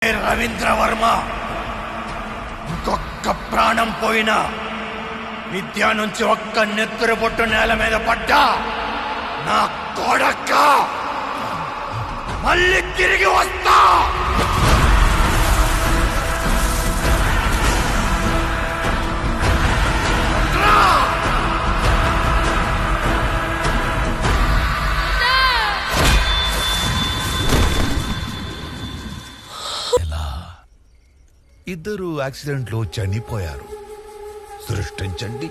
రవీంద్ర వర్మ ఇంకొక్క ప్రాణం పోయినా విద్య నుంచి ఒక్క నెత్తురు పొట్టు నేల మీద పడ్డా నా కొడక్క మళ్ళీ తిరిగి వస్తా. ఇద్దరు యాక్సిడెంట్లో చనిపోయారు. సృష్టించండి.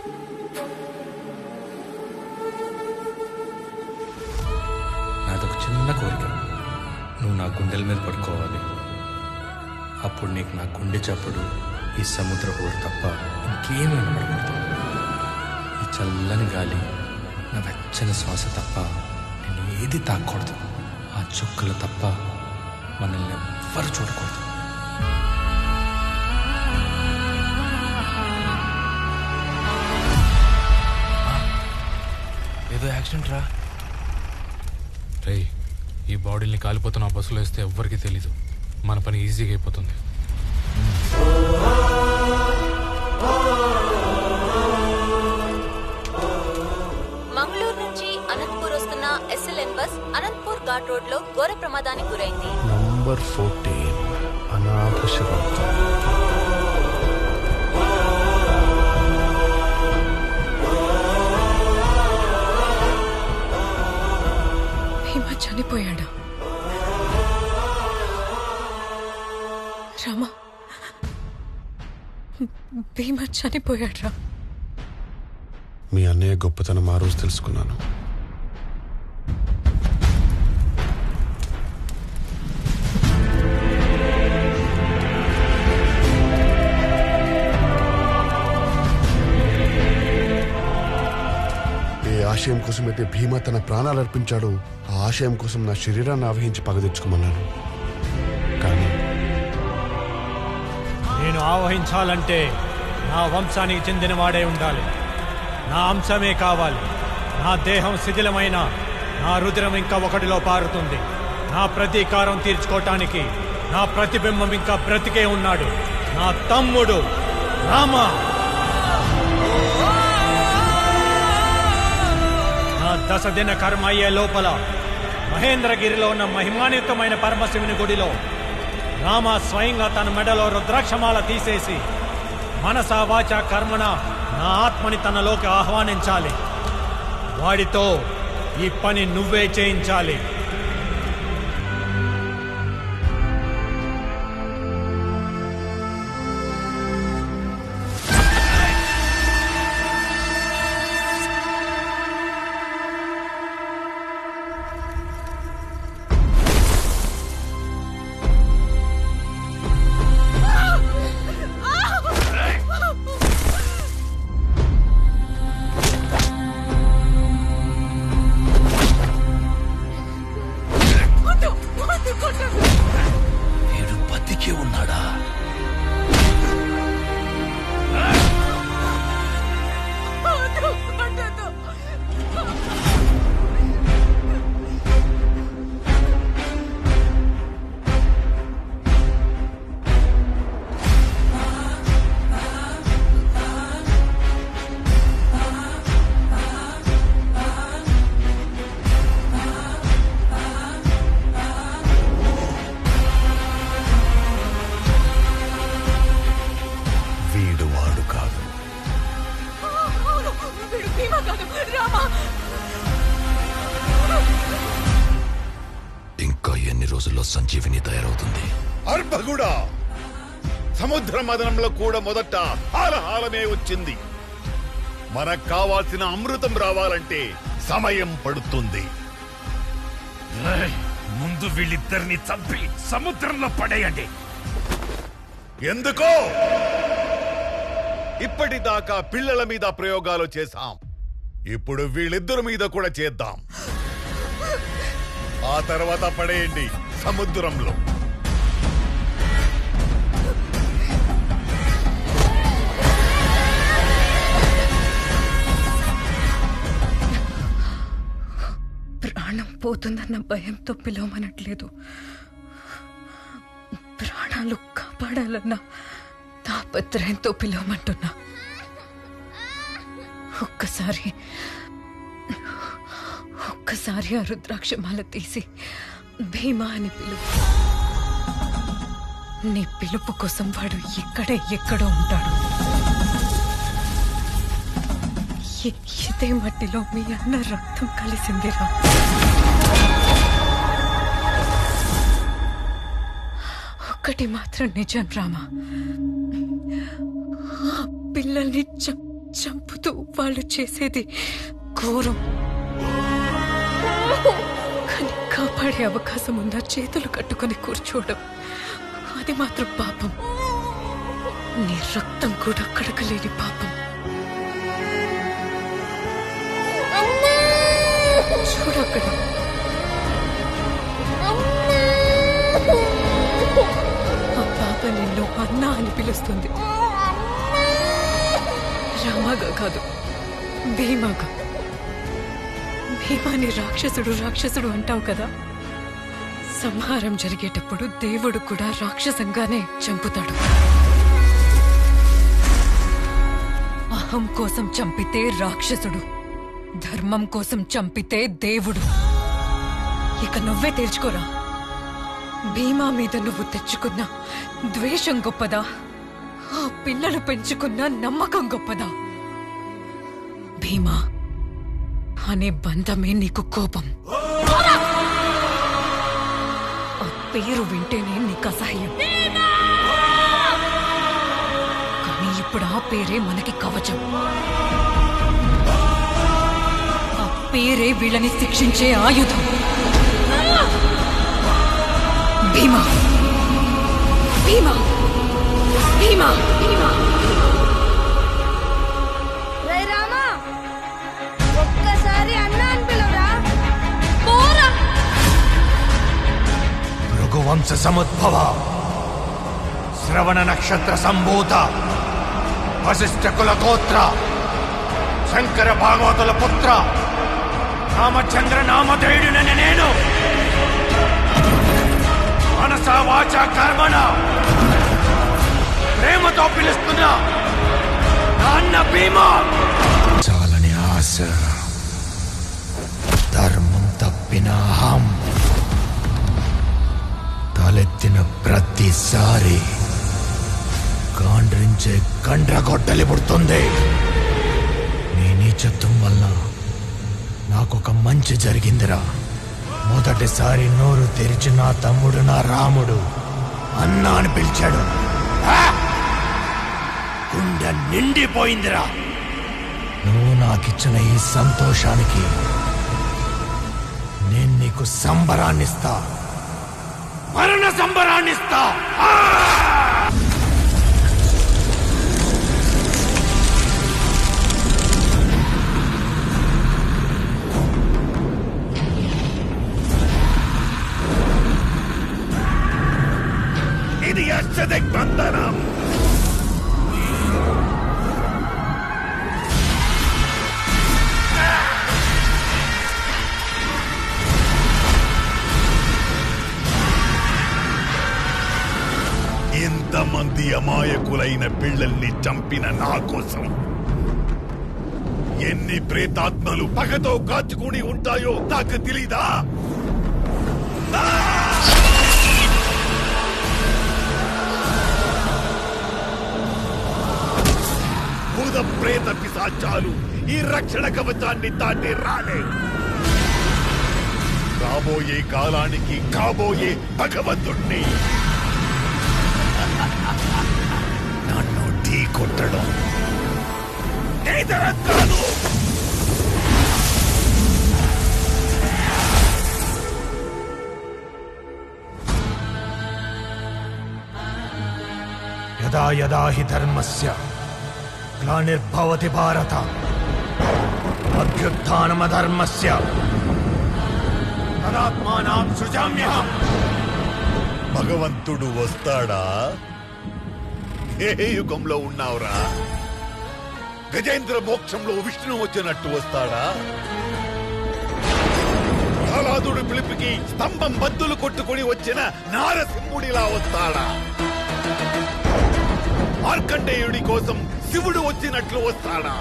నాదొక చిన్న కోరిక, నువ్వు నా గుండెల మీద పడుకోవాలి. అప్పుడు నీకు నా గుండె చప్పుడు, ఈ సముద్ర హోరు తప్ప ఇంకేమీ వినపడకూడదు. ఈ చల్లని గాలి, నా వెచ్చని శ్వాస తప్ప నేను ఏది తాకూడదు. ఆ చుక్కలు తప్ప మనల్ని ఎవ్వరు చూడకూడదు. ఏదో యాక్సిడెంట్ రా. రేయ్, ఈ బాడీని కాలిపోతున్న ఆ బస్సులో వేస్తే ఎవ్వరికీ తెలీదు. మన పని ఈజీగా అయిపోతుంది. మంగళూరు నుంచి అనంతపూర్ వస్తున్న SLN bus Anantapur ghat road లో ఘోర ప్రమాదానికి గురైంది. నంబర్ 14 అనాథ శవం. భీమా చనిపోయాడా? రామా, భీమా చనిపోయాడా? మీ అన్నయ్య గొప్పతనం ఆ రోజు తెలుసుకున్నాను. ఏ ఆశయం కోసమైతే భీమా తన ప్రాణాలు అర్పించాడో ఆ ఆశయం కోసం నా శరీరాన్ని ఆవహించి పగ తెచ్చుకోమన్నాను. కానీ నేను ఆవహించాలంటే నా వంశానికి చెందినవాడే ఉండాలి. నా అంశమే కావాలి. నా దేహం శిథిలమైన నా రుద్రం ఇంకా ఒకటిలో పారుతుంది. నా ప్రతీకారం తీర్చుకోవటానికి నా ప్రతిబింబం ఇంకా బ్రతికే ఉన్నాడు. నా తమ్ముడు రామ. నా 10 దిన కర్మ అయ్యే లోపల మహేంద్రగిరిలో ఉన్న మహిమాన్వితమైన పరమశివుని గుడిలో రామ స్వయంగా తన మెడలో రుద్రాక్షమాల తీసేసి మనసా వాచ కర్మణ నా ఆత్మని తనలోకి ఆహ్వానించాలి. వాడితో ఈ పని నువ్వే చేయించాలి. వీడు బతికే ఉన్నాడా? వీడు వాడు కాదు. ఇంకా ఎన్ని రోజుల్లో సంజీవిని తయారవుతుంది? అర్భగుడా, సముద్ర మదనంలో కూడా మొదట హాలహాలమే వచ్చింది. మనకు కావాల్సిన అమృతం రావాలంటే సమయం పడుతుంది. ముందు వీళ్ళిద్దరిని చంపి సముద్రంలో పడేయండి. ఎందుకో? ఇప్పటిదాకా పిల్లల మీద ప్రయోగాలు చేశాం. ఇప్పుడు వీళ్ళిద్దరి మీద కూడా చేద్దాం. ఆ తర్వాత పడేయండి సముద్రంలో. ప్రాణం పోతుందన్న భయంతో పిలవమనట్లేదు. ప్రాణం ప్రాణాలు కాపాడాలన్న తాపత్రయంతో పిలవమంటున్నా. ఒక్కసారి ఆ రుద్రాక్షమాల తీసి భీమా అని పిలువు. నీ పిలుపు కోసం వాడు ఎక్కడో ఉంటాడు. ఇదే మట్టిలో మీ అన్న రక్తం కలిసిందిరా. ఒక్కటి మాత్రం నిజం రామా, ఆ పిల్లల్ని చంపుతూ వాళ్ళు చేసేది ఘోరం. కానీ కాపాడే అవకాశం ఉందా చేతులు కట్టుకొని కూర్చోవడం, అది మాత్రం పాపం. నీ రక్తం కూడా కడకలేని పాపం. చూడక్కడ ఆ పాప నిన్ను అన్నా అని పిలుస్తుంది. రామాగా కాదు, భీమాగా. భీమాని రాక్షసుడు అంటావు కదా. సంహారం జరిగేటప్పుడు దేవుడు కూడా రాక్షసంగానే చంపుతాడు. అహం కోసం చంపితే రాక్షసుడు, ధర్మం కోసం చంపితే దేవుడు. ఇక నువ్వే తేల్చుకోరా. భీమా మీద నువ్వు తెచ్చుకున్న ద్వేషం గొప్పదా, ఆ పిల్లలు పెంచుకున్న నమ్మకం గొప్పదా? భీమా అనే బంధమే నీకు కోపం. ఆ పేరు వింటేనే నీకు అసహ్యం. కానీ ఇప్పుడు ఆ పేరే మనకి కవచం. ఆ పేరే వీళ్ళని శిక్షించే ఆయుధం. భీమా భీమా భీమా భీమా. రామా, ఒక్కసారి అన్నా అని పిలవరా. భృగువంశ సముద్భవ, శ్రవణ నక్షత్ర సంభూత, వశిష్ఠ కుల గోత్ర, శంకర భాగవతుల పుత్ర, రామచంద్ర నామధేయుడినని నేను మనసా వాచా కర్మణ ప్రేమతో పిలుస్తున్నా నా అన్న భీమా. చాలని ఆశ, ధర్మం తప్పిన అహం తలెత్తిన ప్రతిసారి గాండ్రించే గండ్రగొడ్డలి పుడుతుంది. నీ నీచత్వం వల్ల నాకొక మంచి జరిగిందిరా. మొదటిసారి నోరు తెరిచి నా తమ్ముడు, నా రాముడు అన్నా అని పిలిచాడు. గుండె నిండిపోయిందిరా. నువ్వు నాకిచ్చిన ఈ సంతోషానికి నేను నీకు సంబరాన్నిస్తా, మరణ సంబరాన్నిస్తా. ఇది అష్టదిగ్బంధనం. ఇంతమంది అమాయకులైన పిల్లల్ని చంపిన నా కోసం ఎన్ని ప్రేతాత్మలు పగతో కాచుకుని ఉంటాయో నాకు తెలీదా? భూత ప్రేత పిశాచాలు ఈ రక్షణ కవచాన్ని దాటి రాలే. రాబోయే కాలానికి కాబోయే భగవంతుణ్ణి నన్ను ఢీ కొట్టడం నేతరం కాదు. యదా యదా హి ధర్మస్య గ్లానిర్భవతి భారత అభ్యుత్థానమధర్మస్య తదాత్మానాం సృజామ్యహం. భగవంతుడు వస్తాడా? ఏ యుగంలో ఉన్నావురా? గజేంద్ర మోక్షంలో విష్ణు వచ్చినట్టు వస్తాడా? ప్రహ్లాదుడు పిలుపుకి స్తంభం బద్దులు కొట్టుకుని వచ్చిన నారసింహుడిలా వస్తాడా? మార్కండేయుడి కోసం శివుడు వచ్చినట్లు వస్తాడా?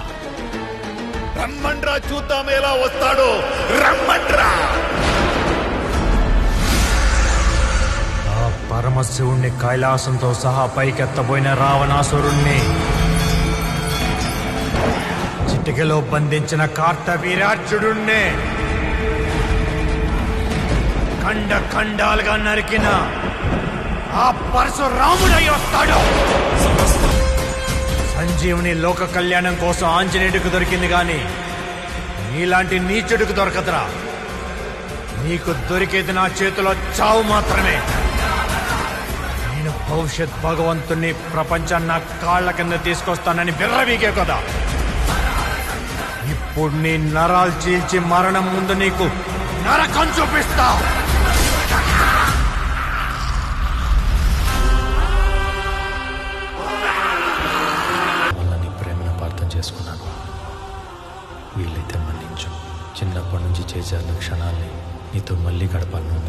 రమ్మండ్రా, చూద్దాం ఎలా వస్తాడో. రమ్మండ్రా. ఆ పరమశివుణ్ణి కైలాసంతో సహా పైకెత్తబోయిన రావణాసురుణ్ణి చిటికెలో బంధించిన కార్తవీర్యార్జునుణ్ణి ఖండ ఖండాలుగా నరికిన ఆ పరశురాముడై వస్తాడు. సంజీవుని లోక కళ్యాణం కోసం ఆంజనేయుడికి దొరికింది గాని నీలాంటి నీచుడికి దొరకదురా. నీకు దొరికేది నా చేతిలో చావు మాత్రమే. నేను భవిష్యత్ భగవంతుణ్ణి ప్రపంచాన్ని నా కాళ్ల కింద తీసుకొస్తానని బిర్రవీగే కదా. ఇప్పుడు నీ నరాలు చీల్చి మరణం ముందు నీకు నరకం చూపిస్తా. వల్ల నీ ప్రేమను అర్థం చేసుకున్నాను. వీలైతే మన్నించు. చిన్నప్పటి నుంచి చేసే అన్ని క్షణాల్ని నీతో మళ్ళీ గడపాలను.